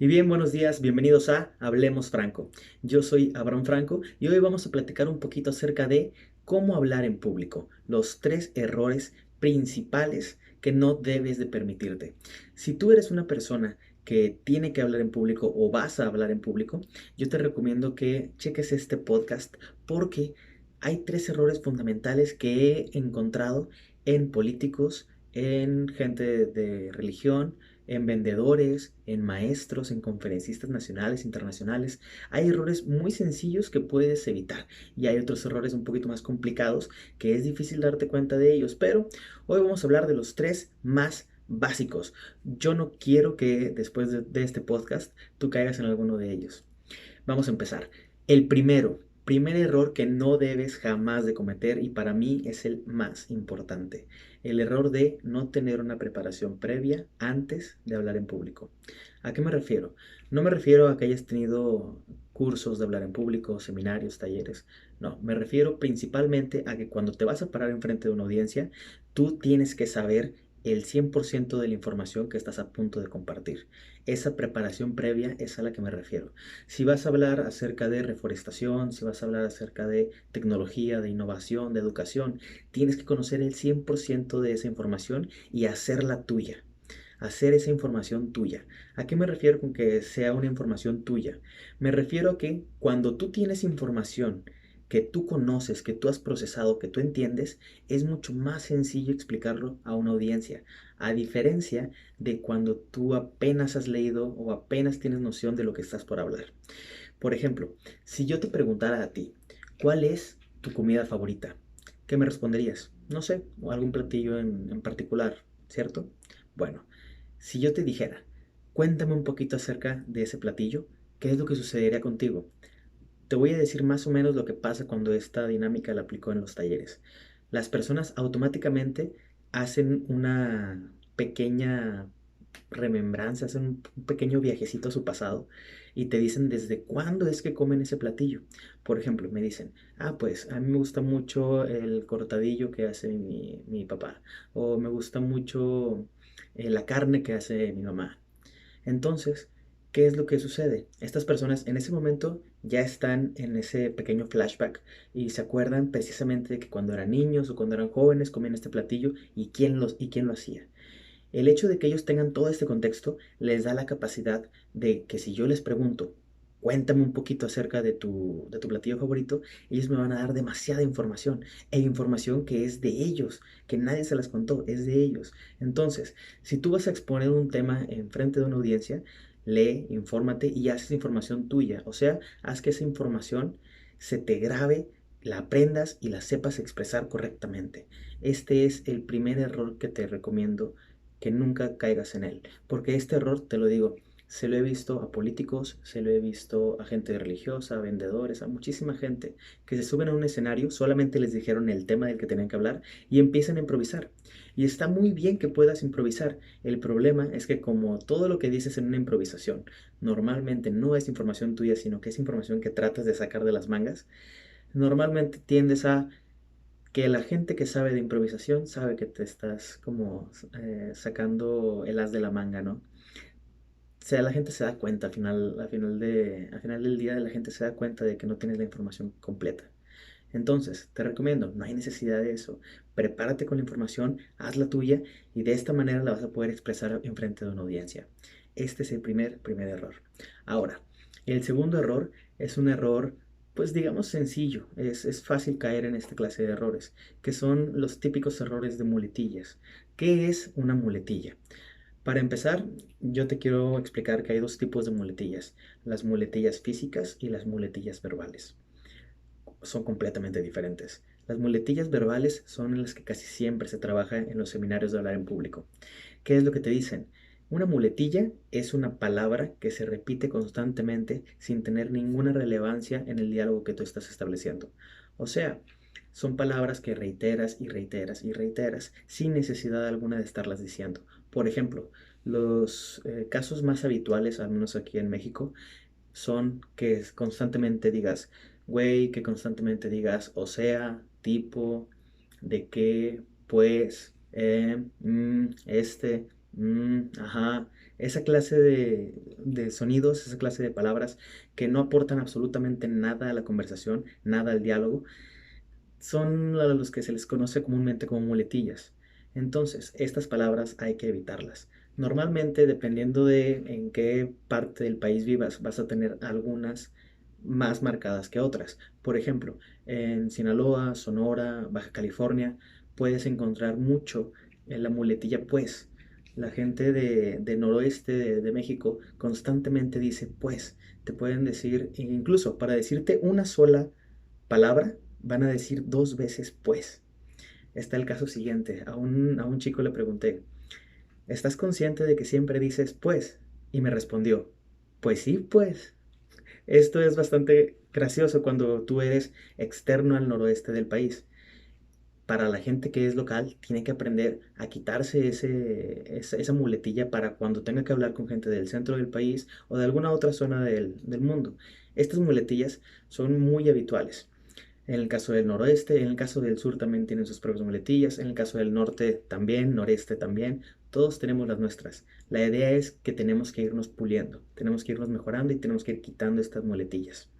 Y bien, buenos días, bienvenidos a Hablemos Franco. Yo soy Abraham Franco y hoy vamos a platicar un poquito acerca de cómo hablar en público, los tres errores principales que no debes de permitirte. Si tú eres una persona que tiene que hablar en público o vas a hablar en público, yo te recomiendo que cheques este podcast porque hay tres errores fundamentales que he encontrado en políticos, en gente de religión, en vendedores, en maestros, en conferencistas nacionales, internacionales. Hay errores muy sencillos que puedes evitar y hay otros errores un poquito más complicados que es difícil darte cuenta de ellos, pero hoy vamos a hablar de los tres más básicos. Yo no quiero que después de este podcast tú caigas en alguno de ellos. Vamos a empezar. El primer error que no debes jamás de cometer y para mí es el más importante. El error de no tener una preparación previa antes de hablar en público. ¿A qué me refiero? No me refiero a que hayas tenido cursos de hablar en público, seminarios, talleres. No, me refiero principalmente a que cuando te vas a parar enfrente de una audiencia, tú tienes que saber el 100% de la información que estás a punto de compartir. Esa preparación previa es a la que me refiero. Si vas a hablar acerca de reforestación, si vas a hablar acerca de tecnología, de innovación, de educación, tienes que conocer el 100% de esa información y hacerla tuya. Hacer esa información tuya. ¿A qué me refiero con que sea una información tuya? Me refiero a que cuando tú tienes información que tú conoces, que tú has procesado, que tú entiendes, es mucho más sencillo explicarlo a una audiencia, a diferencia de cuando tú apenas has leído o apenas tienes noción de lo que estás por hablar. Por ejemplo, si yo te preguntara a ti, ¿cuál es tu comida favorita? ¿Qué me responderías? No sé, o algún platillo en particular, ¿cierto? Bueno, si yo te dijera, cuéntame un poquito acerca de ese platillo, ¿qué es lo que sucedería contigo? Te voy a decir más o menos lo que pasa cuando esta dinámica la aplicó en los talleres. Las personas automáticamente hacen una pequeña remembranza, hacen un pequeño viajecito a su pasado y te dicen desde cuándo es que comen ese platillo. Por ejemplo, me dicen, pues a mí me gusta mucho el cortadillo que hace mi papá, o me gusta mucho la carne que hace mi mamá. Entonces, ¿qué es lo que sucede? Estas personas en ese momento ya están en ese pequeño flashback y se acuerdan precisamente de que cuando eran niños o cuando eran jóvenes comían este platillo y quién lo hacía. El hecho de que ellos tengan todo este contexto les da la capacidad de que si yo les pregunto, cuéntame un poquito acerca de tu platillo favorito, ellos me van a dar demasiada información e información que es de ellos, que nadie se las contó, es de ellos. Entonces, si tú vas a exponer un tema en frente de una audiencia, lee, infórmate y haz esa información tuya. O sea, haz que esa información se te grabe, la aprendas y la sepas expresar correctamente. Este es el primer error que te recomiendo que nunca caigas en él. Porque este error, te lo digo, se lo he visto a políticos, se lo he visto a gente religiosa, a vendedores, a muchísima gente que se suben a un escenario, solamente les dijeron el tema del que tenían que hablar y empiezan a improvisar. Y está muy bien que puedas improvisar. El problema es que como todo lo que dices en una improvisación normalmente no es información tuya, sino que es información que tratas de sacar de las mangas, normalmente tiendes a que la gente que sabe de improvisación sabe que te estás como sacando el as de la manga, ¿no? O sea, la gente se da cuenta al final del día la gente se da cuenta de que no tienes la información completa. Entonces, te recomiendo, no hay necesidad de eso. Prepárate con la información, haz la tuya y de esta manera la vas a poder expresar en frente de una audiencia. Este es el primer error. Ahora, el segundo error es un error, pues digamos sencillo. Es fácil caer en esta clase de errores, que son los típicos errores de muletillas. ¿Qué es una muletilla? Para empezar, yo te quiero explicar que hay dos tipos de muletillas, las muletillas físicas y las muletillas verbales. Son completamente diferentes. Las muletillas verbales son en las que casi siempre se trabaja en los seminarios de hablar en público. ¿Qué es lo que te dicen? Una muletilla es una palabra que se repite constantemente sin tener ninguna relevancia en el diálogo que tú estás estableciendo. O sea, son palabras que reiteras y reiteras y reiteras sin necesidad alguna de estarlas diciendo. Por ejemplo, los casos más habituales, al menos aquí en México, son que constantemente digas, güey, que constantemente digas, o sea, tipo, de qué, pues, ajá, Esa clase de sonidos, esa clase de palabras que no aportan absolutamente nada a la conversación, nada al diálogo, son a los que se les conoce comúnmente como muletillas. Entonces, estas palabras hay que evitarlas. Normalmente, dependiendo de en qué parte del país vivas, vas a tener algunas más marcadas que otras. Por ejemplo, en Sinaloa, Sonora, Baja California, puedes encontrar mucho en la muletilla pues. La gente de noroeste de México constantemente dice pues. Te pueden decir, incluso para decirte una sola palabra, van a decir dos veces pues. Está el caso siguiente. A un chico le pregunté, ¿estás consciente de que siempre dices pues? Y me respondió, pues sí, pues. Esto es bastante gracioso cuando tú eres externo al noroeste del país. Para la gente que es local, tiene que aprender a quitarse esa muletilla para cuando tenga que hablar con gente del centro del país o de alguna otra zona del mundo. Estas muletillas son muy habituales. En el caso del noroeste, en el caso del sur también tienen sus propias muletillas, en el caso del norte también, noreste también, todos tenemos las nuestras. La idea es que tenemos que irnos puliendo, tenemos que irnos mejorando y tenemos que ir quitando estas muletillas.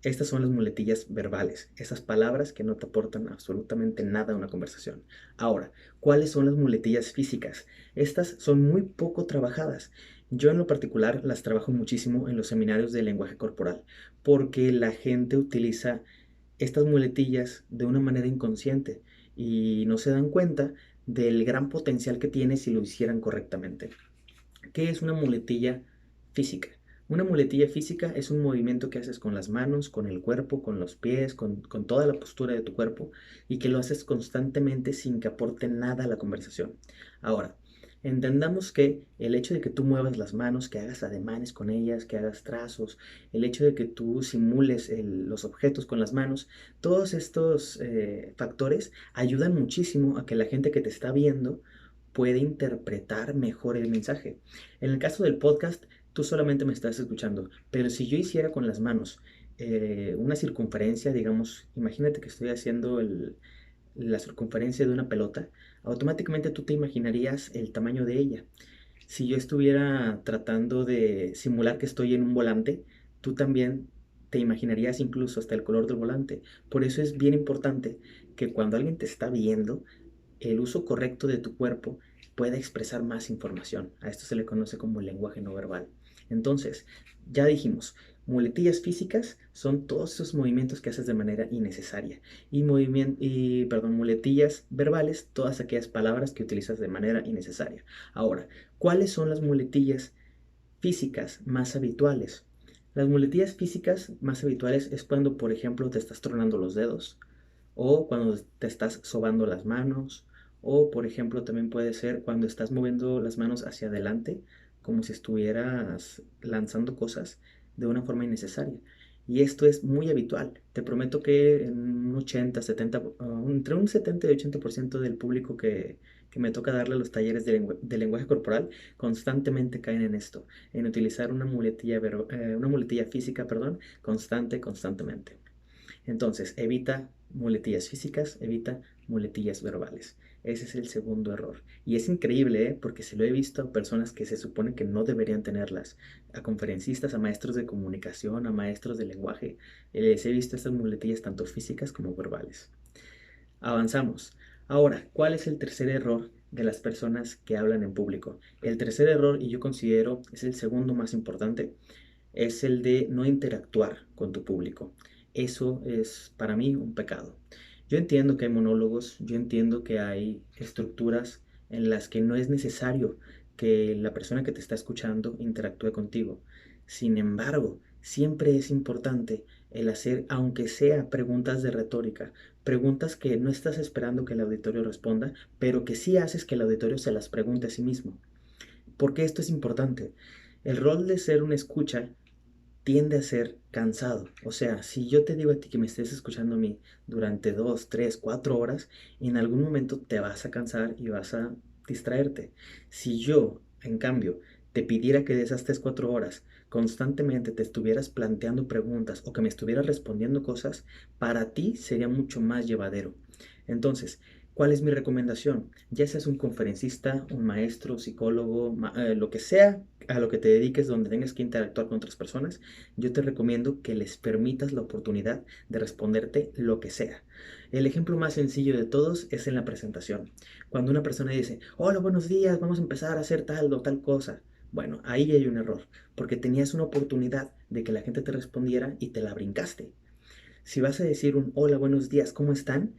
Estas son las muletillas verbales, esas palabras que no te aportan absolutamente nada a una conversación. Ahora, ¿cuáles son las muletillas físicas? Estas son muy poco trabajadas. Yo en lo particular las trabajo muchísimo en los seminarios de lenguaje corporal, porque la gente utiliza estas muletillas de una manera inconsciente y no se dan cuenta del gran potencial que tiene si lo hicieran correctamente. ¿Qué es una muletilla física? Una muletilla física es un movimiento que haces con las manos, con el cuerpo, con los pies, con toda la postura de tu cuerpo y que lo haces constantemente sin que aporte nada a la conversación. Ahora, entendamos que el hecho de que tú muevas las manos, que hagas ademanes con ellas, que hagas trazos, el hecho de que tú simules los objetos con las manos, todos estos factores ayudan muchísimo a que la gente que te está viendo puede interpretar mejor el mensaje. En el caso del podcast, tú solamente me estás escuchando, pero si yo hiciera con las manos una circunferencia, digamos, imagínate que estoy haciendo la circunferencia de una pelota, automáticamente tú te imaginarías el tamaño de ella. Si yo estuviera tratando de simular que estoy en un volante, tú también te imaginarías incluso hasta el color del volante. Por eso es bien importante que cuando alguien te está viendo, el uso correcto de tu cuerpo pueda expresar más información. A esto se le conoce como el lenguaje no verbal. Entonces, ya dijimos, muletillas físicas son todos esos movimientos que haces de manera innecesaria. Perdón, muletillas verbales, todas aquellas palabras que utilizas de manera innecesaria. Ahora, ¿cuáles son las muletillas físicas más habituales? Las muletillas físicas más habituales es cuando, por ejemplo, te estás tronando los dedos, o cuando te estás sobando las manos, o por ejemplo también puede ser cuando estás moviendo las manos hacia adelante, como si estuvieras lanzando cosas de una forma innecesaria. Y esto es muy habitual. Te prometo que en un 80, 70, entre un 70 y 80% del público que me toca darle los talleres de lenguaje corporal, constantemente caen en esto, en utilizar una muletilla física, perdón, constantemente. Entonces, evita muletillas físicas, evita muletillas verbales. Ese es el segundo error. Y es increíble, ¿eh? Porque se lo he visto a personas que se supone que no deberían tenerlas. A conferencistas, a maestros de comunicación, a maestros de lenguaje. Les he visto estas muletillas tanto físicas como verbales. Avanzamos. Ahora, ¿cuál es el tercer error de las personas que hablan en público? El tercer error, y yo considero es el segundo más importante, es el de no interactuar con tu público. Eso es para mí un pecado. Yo entiendo que hay monólogos, yo entiendo que hay estructuras en las que no es necesario que la persona que te está escuchando interactúe contigo. Sin embargo, siempre es importante el hacer, aunque sea preguntas de retórica, preguntas que no estás esperando que el auditorio responda, pero que sí haces que el auditorio se las pregunte a sí mismo. ¿Por qué esto es importante? El rol de ser un escucha tiende a ser cansado. O sea, si yo te digo a ti que me estés escuchando a mí durante 2, 3, 4 horas, en algún momento te vas a cansar y vas a distraerte. Si yo, en cambio, te pidiera que de esas 3, 4 horas constantemente te estuvieras planteando preguntas o que me estuvieras respondiendo cosas, para ti sería mucho más llevadero. Entonces, ¿Cuál es mi recomendación? Ya seas un conferencista, un maestro, psicólogo, lo que sea a lo que te dediques, donde tengas que interactuar con otras personas, yo te recomiendo que les permitas la oportunidad de responderte lo que sea. El ejemplo más sencillo de todos es en la presentación. Cuando una persona dice, hola, buenos días, vamos a empezar a hacer tal o tal cosa. Bueno, ahí hay un error, porque tenías una oportunidad de que la gente te respondiera y te la brincaste. Si vas a decir un hola, buenos días, ¿cómo están?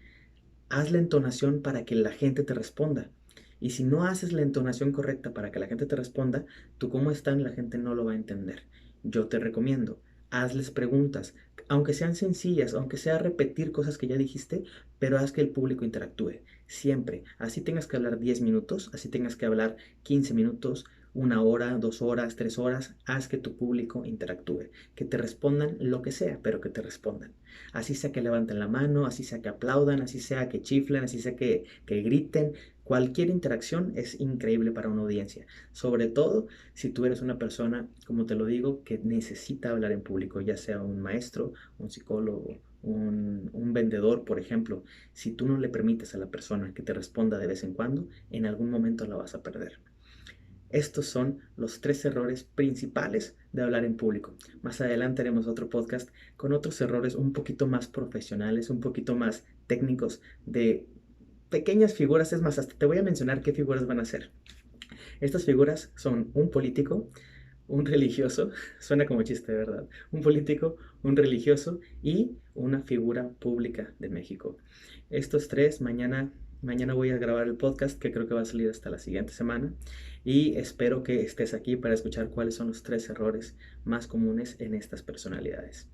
Haz la entonación para que la gente te responda. Y si no haces la entonación correcta para que la gente te responda, tú cómo están, la gente no lo va a entender. Yo te recomiendo, hazles preguntas, aunque sean sencillas, aunque sea repetir cosas que ya dijiste, pero haz que el público interactúe. Siempre. Así tengas que hablar 10 minutos, así tengas que hablar 15 minutos, 1 hora, 2 horas, 3 horas, haz que tu público interactúe, que te respondan lo que sea, pero que te respondan. Así sea que levanten la mano, así sea que aplaudan, así sea que chiflen, así sea que griten. Cualquier interacción es increíble para una audiencia. Sobre todo si tú eres una persona, como te lo digo, que necesita hablar en público, ya sea un maestro, un psicólogo, un vendedor, por ejemplo. Si tú no le permites a la persona que te responda de vez en cuando, en algún momento la vas a perder. Estos son los 3 errores principales de hablar en público. Más adelante haremos otro podcast con otros errores un poquito más profesionales, un poquito más técnicos, de pequeñas figuras. Es más, hasta te voy a mencionar qué figuras van a ser. Estas figuras son un político, un religioso, suena como chiste, ¿verdad? Un político, un religioso y una figura pública de México. Estos tres, mañana voy a grabar el podcast que creo que va a salir hasta la siguiente semana y espero que estés aquí para escuchar cuáles son los 3 errores más comunes en estas personalidades.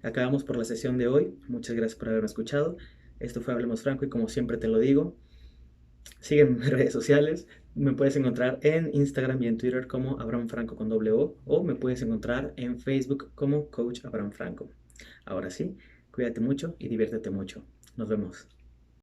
Acabamos por la sesión de hoy. Muchas gracias por haberme escuchado. Esto fue Hablemos Franco y como siempre te lo digo, sígueme en mis redes sociales. Me puedes encontrar en Instagram y en Twitter como Abraham Franco con doble o me puedes encontrar en Facebook como Coach Abraham Franco. Ahora sí, cuídate mucho y diviértete mucho. Nos vemos.